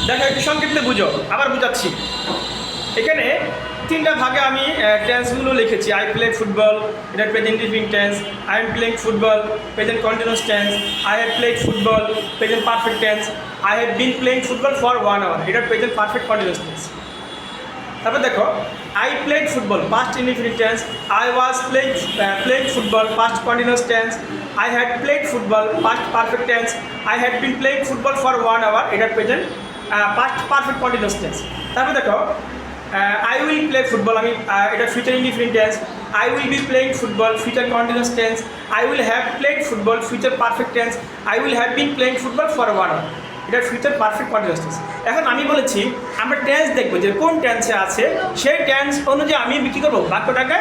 দেখো একটু সংক্ষিপ্তে বুঝো, আবার বুঝাচ্ছি। এখানে তিনটা ভাগে আমি টেন্সগুলো লিখেছি। আই প্লে ফুটবল, এটা present indefinite tense. I am playing football, present continuous tense. I have played football, present perfect tense. I have been playing football for 1 hour, এটা প্রেজেন্ট পারফেক্ট কন্টিনিউয়াস টেন্স। তারপর দেখো, I played football, past indefinite tense. I was playing football, past continuous tense. I had played football, past perfect tense. I had been playing football for 1 hour, এটা present past perfect continuous tense. তারপর দেখো, I will play football, আমি এটা future indefinite tense. I will be playing football, future continuous tense. I will have played football, future perfect tense. I will have been playing football for 1 hour, এটা future perfect continuous tense. এখন আমি বলেছি আমরা tense দেখবো যে কোন টেন্সে আছে, সেই টেন্স অনুযায়ী আমি কী করবো, বাক্যটাকে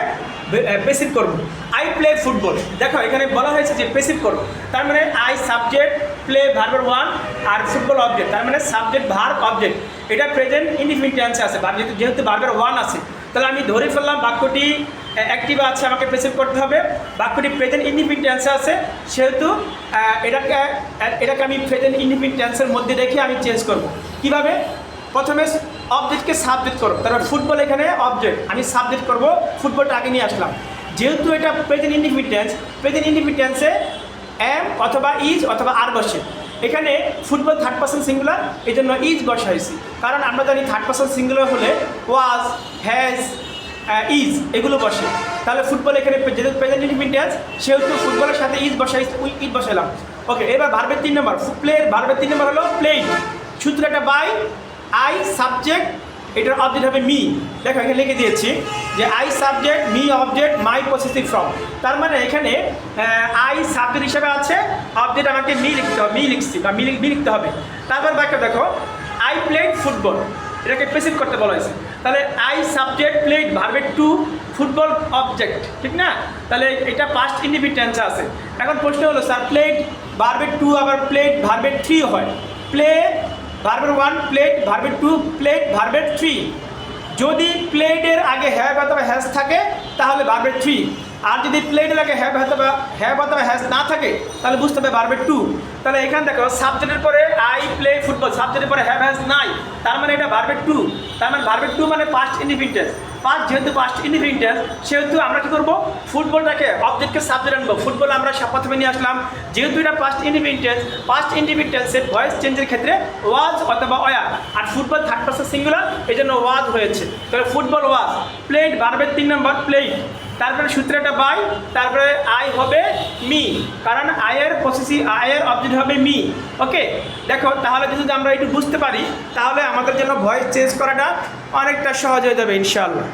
পেসিভ করবো। আই প্লে ফুটবল, দেখো এখানে বলা হয়েছে যে পেসিভ করো, তার মানে আই সাবজেক্ট, প্লে ভার্বের 1 আর ফুটবল অবজেক্ট, তার মানে সাবজেক্ট ভার্ব অবজেক্ট, এটা প্রেজেন্ট ইনডিফিনিট টেন্সে আছে। যেহেতু ভার্বের 1 আছে, তাহলে আমি ধরে ফেললাম বাক্যটি অ্যাক্টিভ আছে, আমাকে পেসিভ করতে হবে। বাক্যটি প্রেজেন্ট ইনডিফিনিট টেন্সে আছে, সেহেতু এটাকে আমি প্রেজেন্ট ইনডিফিনিট টেন্সের মধ্যে রেখে আমি চেঞ্জ করব। কিভাবে? প্রথমে অবজেক্টকে সাবজেক্ট করব, তারপর ফুটবল এখানে অবজেক্ট, আমি সাবজেক্ট করব, ফুটবলটা আগে নিয়ে আসলাম। যেহেতু এটা present indefinite tense, present indefinite টেন্সে এম অথবা ইজ অথবা আর বসে। এখানে ফুটবল থার্ড পারসন সিঙ্গুলার, এই জন্য ইজ বসাইছি, কারণ আমরা জানি থার্ড পারসন সিঙ্গুলার হলে ওয়াজ, হ্যাজ, ইজ এগুলো বসে। তাহলে ফুটবল এখানে যেহেতু প্রেজেন্ট ইনডিফিনিট টেন্স, সেহেতু ফুটবলের সাথে ইজ বসাইলাম। ওকে, এবার ভার্বের 3 নম্বর, প্লের ভার্বের 3 নম্বর হলো প্লেইড। সূত্রটা বাই আই সাবজেক্ট, এটার অবজেক্ট হবে মি। দেখো এখানে লিখে দিয়েছি যে I subject, me object, my possessive form. তার মানে এখানে আই সাবজেক্ট হিসাবে আছে, অবজেক্ট আমাকে মি লিখতে হবে, মি লিখছি বা মি লিখতে হবে। তারপর বাক্য দেখো, আই প্লেড ফুটবল, এটাকে পেসিভ করতে বলা হয়েছে। তাহলে আই সাবজেক্ট, প্লেড ভার্বের 2, ফুটবল অবজেক্ট, ঠিক না? তাহলে এটা পাস্ট ইনডিফিনিট টেন্সে আছে। এখন প্রশ্ন হলো স্যার প্লেড ভার্বের 2 আবার প্লেড ভার্বের 3 হয়। প্লে ভার্বের 1, প্লেড ভার্বের 2, প্লেড ভার্বের 3। যদি প্লেডের আগে হ্যাভ অথবা হ্যাজ থাকে তাহলে ভার্বের 3, আর যদি প্লেডের আগে হ্যাভ অথবা হ্যাজ না থাকে তাহলে বুঝতে হবে ভার্বের 2। তাহলে এখানে দেখো সাবজেক্টের পরে আই প্লে ফুটবল, সাবজেক্টের পরে হ্যাভ হ্যাজ নাই, তার মানে এটা ভার্বের 2। তার মানে ভার্বের 2 মানে পাস্ট ইনডিফিনিট টেন্স। যেহেতু পাস্ট ইনডিফিনিট টেন্স, সেহেতু আমরা কী করবো, ফুটবলটাকে অবজেক্টকে সাবজেক্ট আনবো। ফুটবল আমরা প্রথমে নিয়ে আসলাম, যেহেতু এটা past indefinite tense, past indefinite টেন্সের ভয়েস চেঞ্জের ক্ষেত্রে ওয়াজ অথবা ওয়ার, আর ফুটবল থার্ড পারসন সিঙ্গুলার, এই জন্য ওয়াজ হয়েছে। তাহলে ফুটবল ওয়াজ, প্লেড ভার্বের 3 নম্বর প্লেড, তারপরে সূত্রটা বাই, তারপরে আই হবে মি, কারণ আয়ের অবজেক্ট হবে মি। ওকে, দেখো তাহলে যদি আমরা একটু বুঝতে পারি তাহলে আমাদের জন্য ভয়েস চেঞ্জ করাটা অনেকটা সহজ হয়ে যাবে ইনশাআল্লাহ।